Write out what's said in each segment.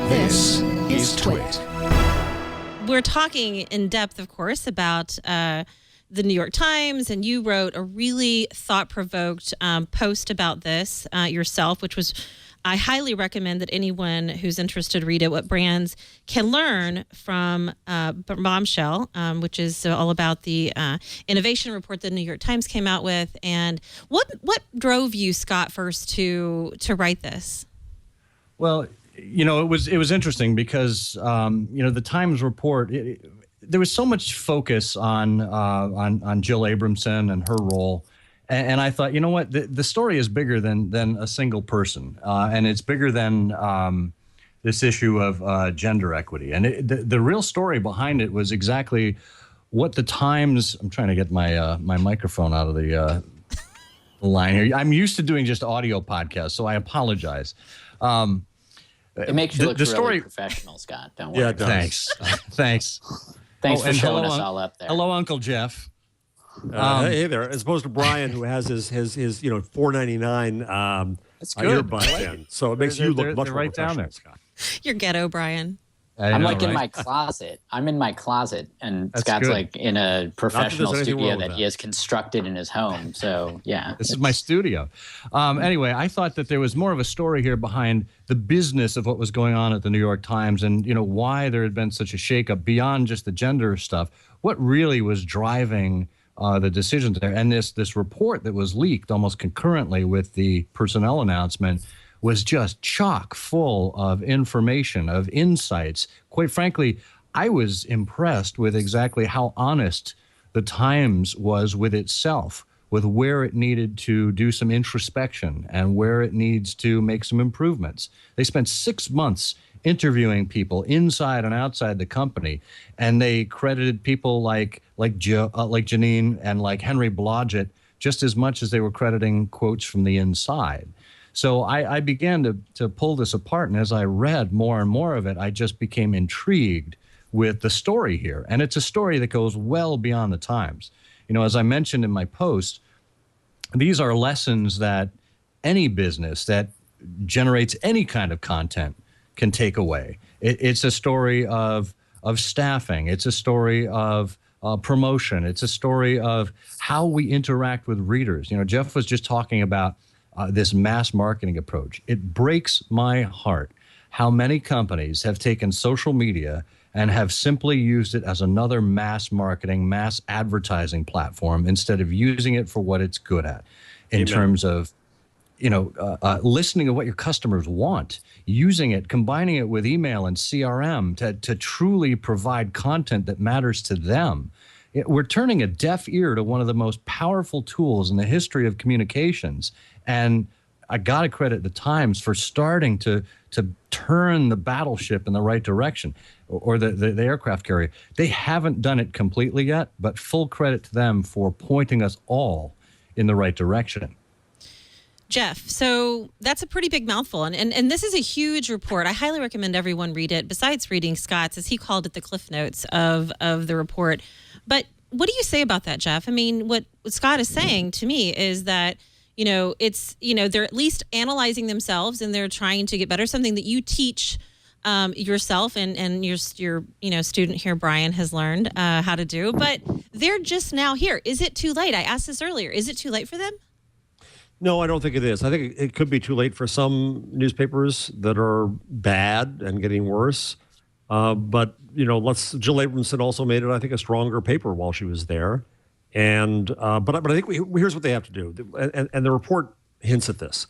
This is Twit. We're talking in depth, of course, about the New York Times, and you wrote a really thought-provoked post about this yourself, which was, I highly recommend that anyone who's interested read it, what brands can learn from Bombshell, which is all about the innovation report the New York Times came out with. And what drove you, Scott, first to write this? Well, it was interesting because, the Times report, there was so much focus on Jill Abramson and her role. And I thought, you know what, the story is bigger than a single person. And it's bigger than this issue of gender equity. And the real story behind it was exactly what the Times, I'm trying to get my microphone out of the line here. I'm used to doing just audio podcasts, so I apologize. It makes you look really professional, Scott. Don't worry. Yeah, thanks. Thanks. Thanks for showing us all up there. Hello, Uncle Jeff. Hey there. As opposed to Brian, who has his $4.99 earbuds in, so it makes you look much more right down there, Scott. You're ghetto, Brian. I'm in my closet. I'm in my closet, and That's Scott's good. like in a professional studio that that. he has constructed in his home. So yeah, This is my studio. Anyway, I thought that there was more of a story here behind the business of what was going on at the New York Times and, why there had been such a shakeup beyond just the gender stuff. What really was driving the decisions there? And this report that was leaked almost concurrently with the personnel announcement was just chock full of information, of insights. Quite frankly, I was impressed with exactly how honest the Times was with itself, with where it needed to do some introspection and where it needs to make some improvements. They spent 6 months interviewing people inside and outside the company, and they credited people like Janine and like Henry Blodgett just as much as they were crediting quotes from the inside. So I began to pull this apart, and as I read more and more of it, I just became intrigued with the story here. And it's a story that goes well beyond the Times. As I mentioned in my post, these are lessons that any business that generates any kind of content can take away. It's a story of staffing. It's a story of promotion. It's a story of how we interact with readers. Jeff was just talking about this mass marketing approach. It breaks my heart how many companies have taken social media and have simply used it as another mass marketing, mass advertising platform instead of using it for what it's good at in terms of, listening to what your customers want, using it, combining it with email and CRM to truly provide content that matters to them. We're turning a deaf ear to one of the most powerful tools in the history of communications. And I got to credit the Times for starting to turn the battleship in the right direction, or the aircraft carrier. They haven't done it completely yet, but full credit to them for pointing us all in the right direction. Jeff, so that's a pretty big mouthful. And this is a huge report. I highly recommend everyone read it, besides reading Scott's, as he called it, the Cliff Notes of the report. But what do you say about that, Jeff? I mean, what Scott is saying to me is that, it's, they're at least analyzing themselves and they're trying to get better, something that you teach yourself and your student here, Brian, has learned how to do. But they're just now here. Is it too late? I asked this earlier. Is it too late for them? No, I don't think it is. I think it could be too late for some newspapers that are bad and getting worse. But Jill Abramson also made it, I think, a stronger paper while she was there. And but I think here's what they have to do, and the report hints at this.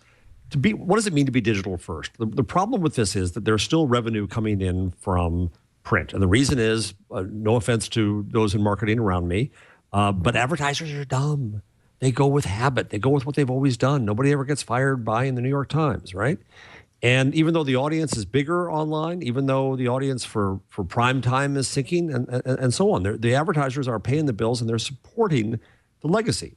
What does it mean to be digital first? The problem with this is that there's still revenue coming in from print, and the reason is, no offense to those in marketing around me, but advertisers are dumb. They go with habit. They go with what they've always done. Nobody ever gets fired buying the New York Times, right? And even though the audience is bigger online, even though the audience for prime time is sinking and so on, the advertisers are paying the bills and they're supporting the legacy.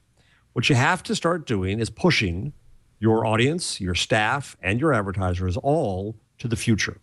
What you have to start doing is pushing your audience, your staff, and your advertisers all to the future.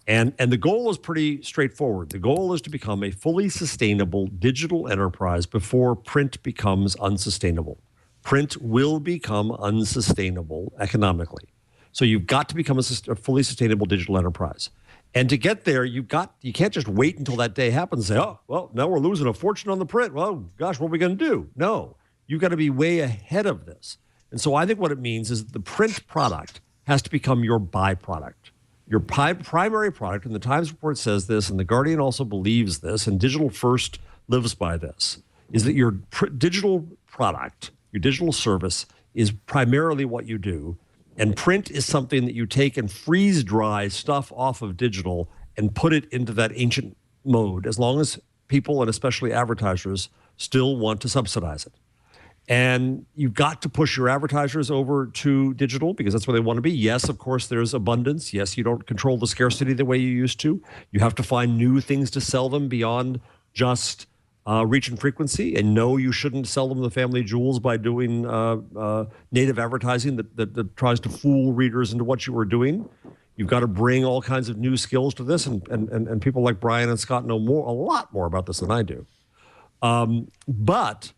And the goal is pretty straightforward. The goal is to become a fully sustainable digital enterprise before print becomes unsustainable. Print will become unsustainable economically. So you've got to become a fully sustainable digital enterprise. And to get there, you can't just wait until that day happens and say, oh, well, now we're losing a fortune on the print. Well, gosh, what are we going to do? No, you've got to be way ahead of this. And so I think what it means is the print product has to become your byproduct, your primary product. And the Times report says this, and the Guardian also believes this, and Digital First lives by this, is that your digital product, your digital service is primarily what you do. And print is something that you take and freeze dry stuff off of digital and put it into that ancient mode, as long as people and especially advertisers still want to subsidize it. And you've got to push your advertisers over to digital because that's where they want to be. Yes, of course, there's abundance. Yes, you don't control the scarcity the way you used to. You have to find new things to sell them beyond just reach and frequency. And no, you shouldn't sell them the family jewels by doing native advertising that tries to fool readers into what you were doing. You've got to bring all kinds of new skills to this, and people like Brian and Scott know a lot more about this than I do. But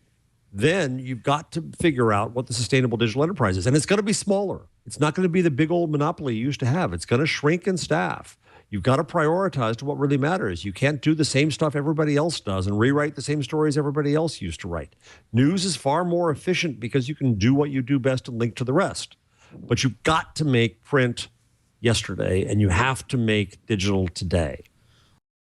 then you've got to figure out what the sustainable digital enterprise is. And it's going to be smaller. It's not going to be the big old monopoly you used to have. It's going to shrink in staff. You've got to prioritize to what really matters. You can't do the same stuff everybody else does and rewrite the same stories everybody else used to write. News is far more efficient because you can do what you do best and link to the rest. But you've got to make print yesterday, and you have to make digital today.